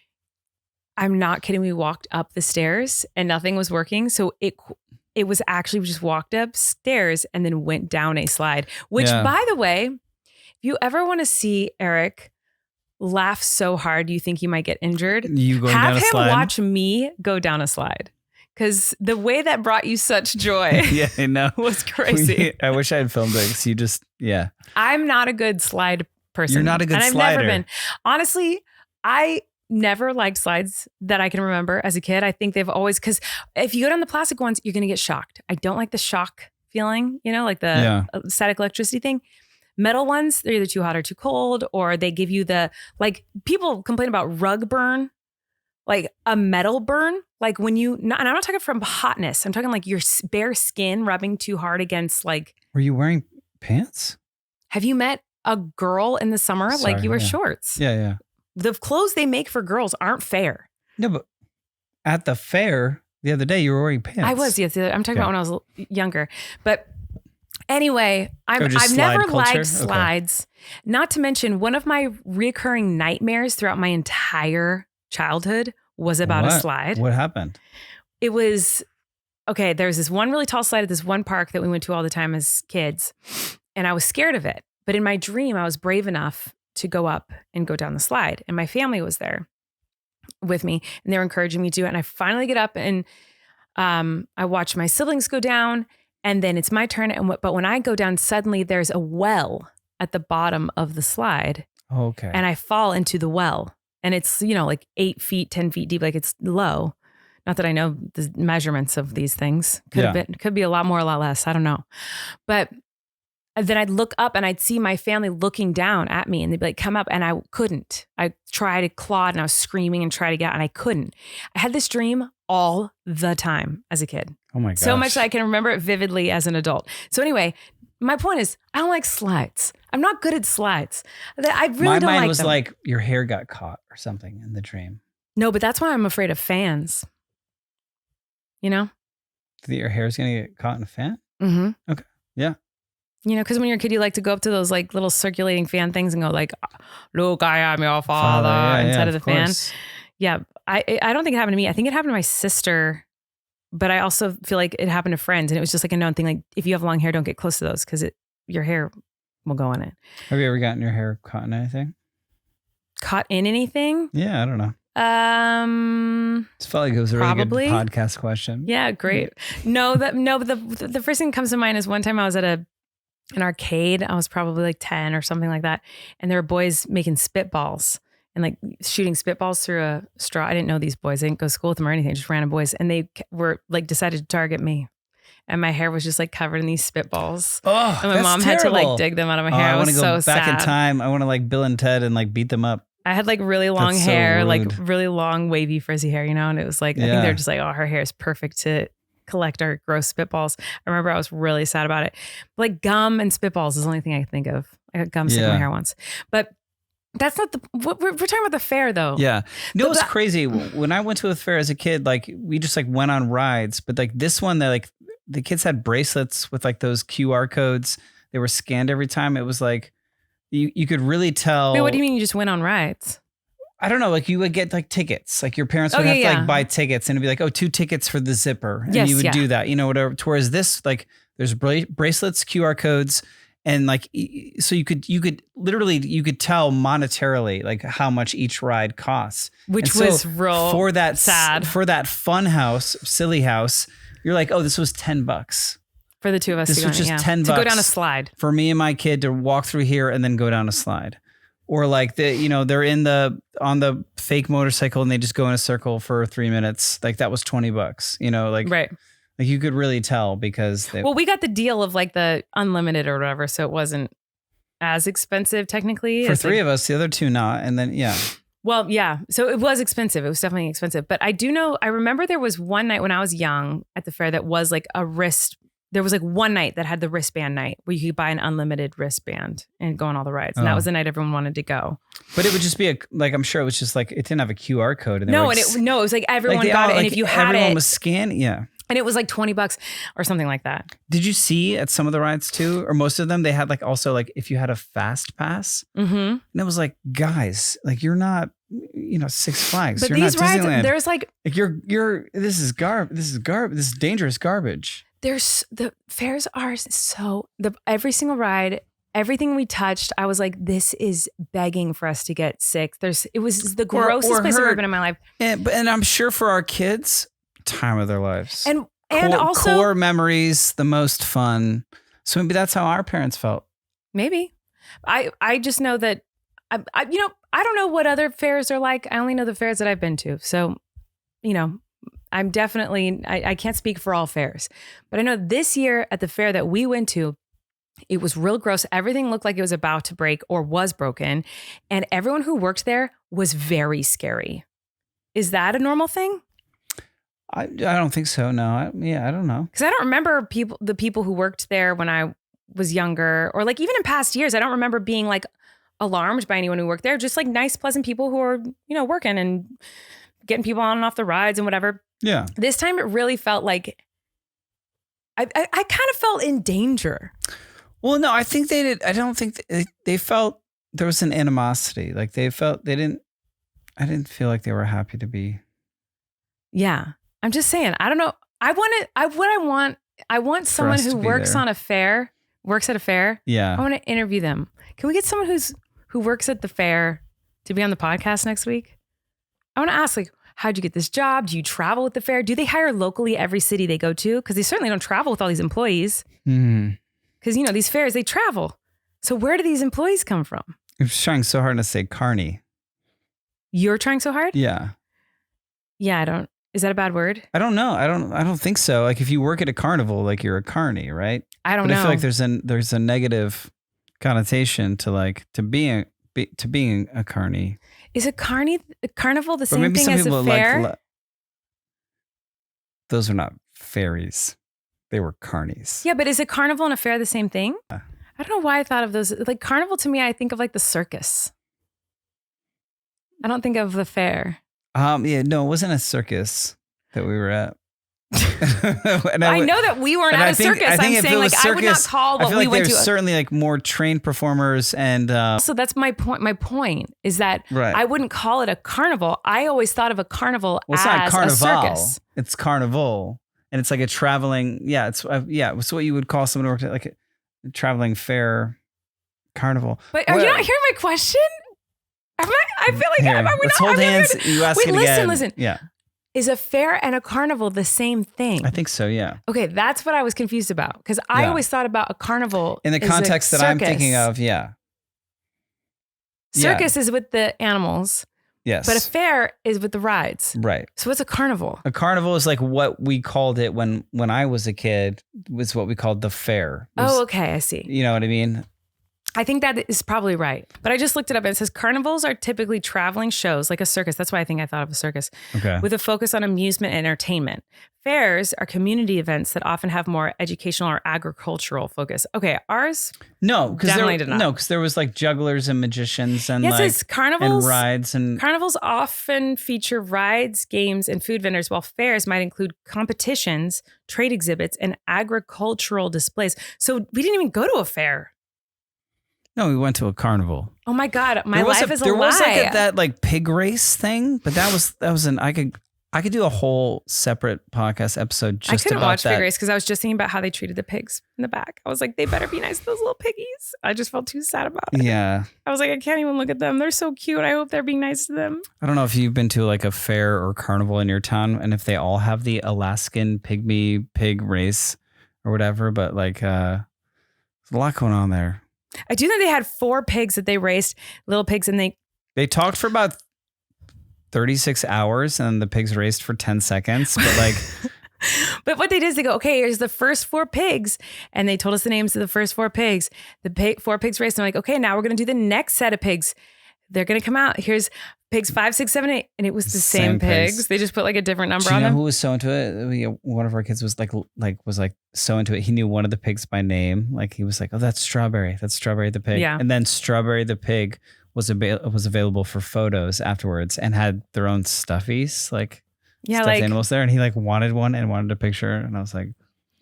I'm not kidding. We walked up the stairs and nothing was working. So it was actually, we just walked upstairs and then went down a slide, which by the way, if you ever want to see Erik laugh so hard you think you might get injured, have him watch me go down a slide. Because the way that brought you such joy yeah, I know. was crazy. I wish I had filmed it because you just, I'm not a good slide person. You're not a good and slider. I've never been. Honestly, I never liked slides that I can remember as a kid. I think they've always, because if you go down the plastic ones, you're going to get shocked. I don't like the shock feeling, like the static electricity thing. Metal ones, they're either too hot or too cold, or they give you people complain about rug burn, like a metal burn. Like when and I'm not talking from hotness. I'm talking like your bare skin rubbing too hard against Were you wearing pants? Have you met a girl in the summer? Sorry, like you wear shorts. Yeah. The clothes they make for girls aren't fair. No, but at the fair the other day, you were wearing pants. I was, yes. I'm talking about when I was younger. But anyway, I've never liked slides. Okay. Not to mention, one of my reoccurring nightmares throughout my entire childhood was about a slide. What happened? It was, there was this one really tall slide at this one park that we went to all the time as kids. And I was scared of it. But in my dream, I was brave enough to go up and go down the slide. And my family was there with me and they were encouraging me to do it. And I finally get up and I watch my siblings go down and then it's my turn. But when I go down, suddenly there's a well at the bottom of the slide. Okay. And I fall into the well and it's, like 8 feet, 10 feet deep. Like it's low. Not that I know the measurements of these things. Could be a lot more, a lot less. I don't know. But then I'd look up and I'd see my family looking down at me and they'd be like, come up. And I couldn't. I tried to claw and I was screaming and try to get out and I couldn't. I had this dream all the time as a kid. Oh my gosh. So much that I can remember it vividly as an adult. So anyway, my point is I don't like slides. I'm not good at slides. I really don't like them. My mind was like your hair got caught or something in the dream. No, but that's why I'm afraid of fans. That your hair's going to get caught in a fan? Mm-hmm. Okay. Yeah. Because when you're a kid, you like to go up to those like little circulating fan things and go like, look, I am your father inside of the fan. Yeah. I don't think it happened to me. I think it happened to my sister, but I also feel like it happened to friends. And it was just like a known thing. Like if you have long hair, don't get close to those because your hair will go in it. Have you ever gotten your hair caught in anything? Caught in anything? Yeah, I don't know. It felt like it was a really good podcast question. Yeah, great. But the first thing that comes to mind is one time I was at an arcade. I was probably like 10 or something like that. And there were boys making spitballs and like shooting spitballs through a straw. I didn't know these boys. I didn't go to school with them or anything. Just random boys. And they were like decided to target me. And my hair was just like covered in these spitballs. Oh, and my mom had to like dig them out of my hair. I want to go back sad. in time. I want to like Bill and Ted and like beat them up. I had like really long hair, like really long wavy frizzy hair, and it was like, I think they're just like, oh, her hair is perfect to collect our gross spitballs. I remember I was really sad about it. Like gum and spitballs is the only thing I think of. I got gum stuck in my hair once, but that's not we're talking about the fair though. Yeah. What's crazy? When I went to a fair as a kid, like we just like went on rides, but like this one, that like the kids had bracelets with like those QR codes. They were scanned every time. It was like, you could really tell. Wait, what do you mean you just went on rides? I don't know. Like you would get like tickets. Like your parents would have to like buy tickets and it'd be like, 2 tickets for the zipper. And you would do that, whatever. Whereas this, like there's bracelets, QR codes. And like, so you could tell monetarily like how much each ride costs. Which was real for that sad. For that fun house, silly house, you're like, oh, this was $10. For the two of us this was just $10 to go down a slide. For me and my kid to walk through here and then go down a slide. Or like they're on the fake motorcycle and they just go in a circle for 3 minutes. Like that was $20, like right. Like you could really tell because we got the deal of like the unlimited or whatever, so it wasn't as expensive technically. For 3 of us, the other 2 not, and then Well, yeah. So it was expensive. It was definitely expensive. But I remember there was one night when I was young at the fair that was like there was like one night that had the wristband night where you could buy an unlimited wristband and go on all the rides. And that was the night everyone wanted to go. But it would just be I'm sure it was just like, it didn't have a QR code. And it was like everyone got it. And if you had everyone was scanning. Yeah. And it was like $20 or something like that. Did you see at some of the rides too, or most of them, they had like also like if you had a fast pass, and it was like, guys, like you're not, Six Flags. But you're these not rides, Disneyland. there's like this is dangerous garbage. The fairs are every single ride, everything we touched, I was like, this is begging for us to get sick. It was the grossest place I've ever been in my life. And I'm sure for our kids, time of their lives. And also core memories, the most fun. So maybe that's how our parents felt. Maybe. I just know that I don't know what other fairs are like. I only know the fairs that I've been to. So, I'm definitely, I can't speak for all fairs, but I know this year at the fair that we went to, it was real gross. Everything looked like it was about to break or was broken. And everyone who worked there was very scary. Is that a normal thing? I don't think so. No. I don't know. Because I don't remember the people who worked there when I was younger, or like even in past years, I don't remember being like alarmed by anyone who worked there. Just like nice, pleasant people who are, working and getting people on and off the rides and whatever. Yeah. This time it really felt like I kind of felt in danger. Well, no, I think they did. I don't think they felt there was an animosity. Like I didn't feel like they were happy to be. Yeah. I'm just saying, I don't know. I want someone who works at a fair. Yeah. I want to interview them. Can we get someone who works at the fair to be on the podcast next week? I want to ask, like, how'd you get this job? Do you travel with the fair? Do they hire locally every city they go to? Because they certainly don't travel with all these employees. Because, these fairs, they travel. So where do these employees come from? I'm trying so hard to say carny. You're trying so hard? Yeah. Yeah, is that a bad word? I don't know. I don't think so. Like if you work at a carnival, like you're a carny, right? I don't know. I feel like there's a negative connotation to being a carny. Is a carnival the same thing as a fair? Those are not fairies. They were carnies. Yeah, but is a carnival and a fair the same thing? I don't know why I thought of those. Like carnival to me, I think of like the circus. I don't think of the fair. Yeah, no, it wasn't a circus that we were at. I know that we weren't at a circus. I'm saying like circus, I would not call what we went to. There's certainly like more trained performers and. So that's my point. My point is that I wouldn't call it a carnival. I always thought of a carnival as not carnival. A circus. It's carnival, and it's like a traveling. Yeah, it's what you would call someone who worked at like a traveling fair carnival. But are you not hearing my question? I feel like let's hold hands. You ask it again. Listen. Yeah. Is a fair and a carnival the same thing? I think so, yeah. Okay, that's what I was confused about. Because I always thought about a carnival in the context that I'm thinking of, yeah. Circus is with the animals. Yes. But a fair is with the rides. Right. So what's a carnival? A carnival is like what we called it when I was a kid, was what we called the fair. Okay, I see. You know what I mean? I think that is probably right. But I just looked it up and it says carnivals are typically traveling shows like a circus. That's why I think I thought of a circus. Okay. With a focus on amusement and entertainment. Fairs are community events that often have more educational or agricultural focus. Okay, ours? No, because there was like jugglers and magicians and carnivals and rides and carnivals often feature rides, games, and food vendors, while fairs might include competitions, trade exhibits, and agricultural displays. So we didn't even go to a fair. No, we went to a carnival. Oh my God, my life is a lie. There was like that like pig race thing, but that was I could do a whole separate podcast episode just about that. I couldn't watch pig race because I was just thinking about how they treated the pigs in the back. I was like, they better be nice to those little piggies. I just felt too sad about it. Yeah. I was like, I can't even look at them. They're so cute. I hope they're being nice to them. I don't know if you've been to like a fair or carnival in your town and if they all have the Alaskan pygmy pig race or whatever, but like there's a lot going on there. I do think they had 4 pigs that they raced, little pigs, and they talked for about 36 hours and the pigs raced for 10 seconds. But like, but what they did is they go, okay, here's the first 4 pigs. And they told us the names of the first 4 pigs. 4 pigs raced. And they're like, okay, now we're going to do the next set of pigs. They're going to come out. Here's pigs 5, 6, 7, 8. And it was the same pigs. They just put like a different number on them. Who was so into it? One of our kids was like so into it. He knew one of the pigs by name. Like he was like, oh, that's Strawberry. That's Strawberry the pig. Yeah. And then Strawberry the pig was available for photos afterwards and had their own stuffies, like stuffed animals there. And he like wanted one and wanted a picture. And I was like,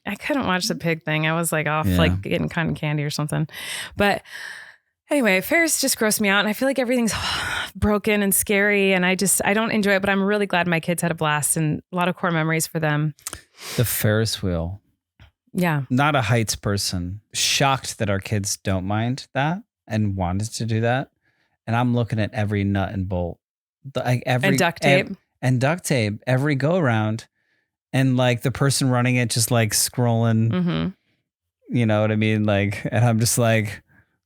I couldn't watch the pig thing. I was like off like getting cotton candy or something. But anyway, fairs just gross me out. And I feel like everything's broken and scary. And I don't enjoy it. But I'm really glad my kids had a blast and a lot of core memories for them. The Ferris wheel. Yeah. Not a heights person. Shocked that our kids don't mind that and wanted to do that. And I'm looking at every nut and bolt. And duct tape. And duct tape. Every go around. And like the person running it just like scrolling. Mm-hmm. You know what I mean? Like, and I'm just like,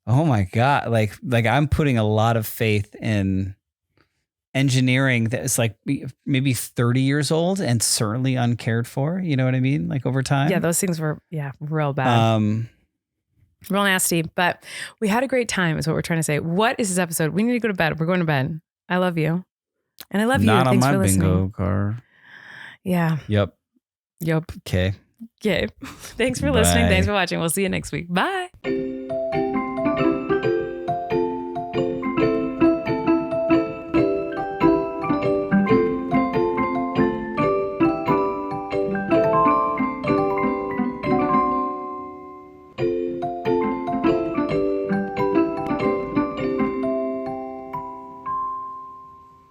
Oh my God. Like I'm putting a lot of faith in engineering that is like maybe 30 years old and certainly uncared for. You know what I mean? Like over time. Yeah, those things were, real bad. Real nasty. But we had a great time is what we're trying to say. What is this episode? We need to go to bed. We're going to bed. I love you. And I love you. Not Thanks on for my listening. bingo card. Yeah. Yep. Okay. Thanks for listening. Thanks for watching. We'll see you next week. Bye.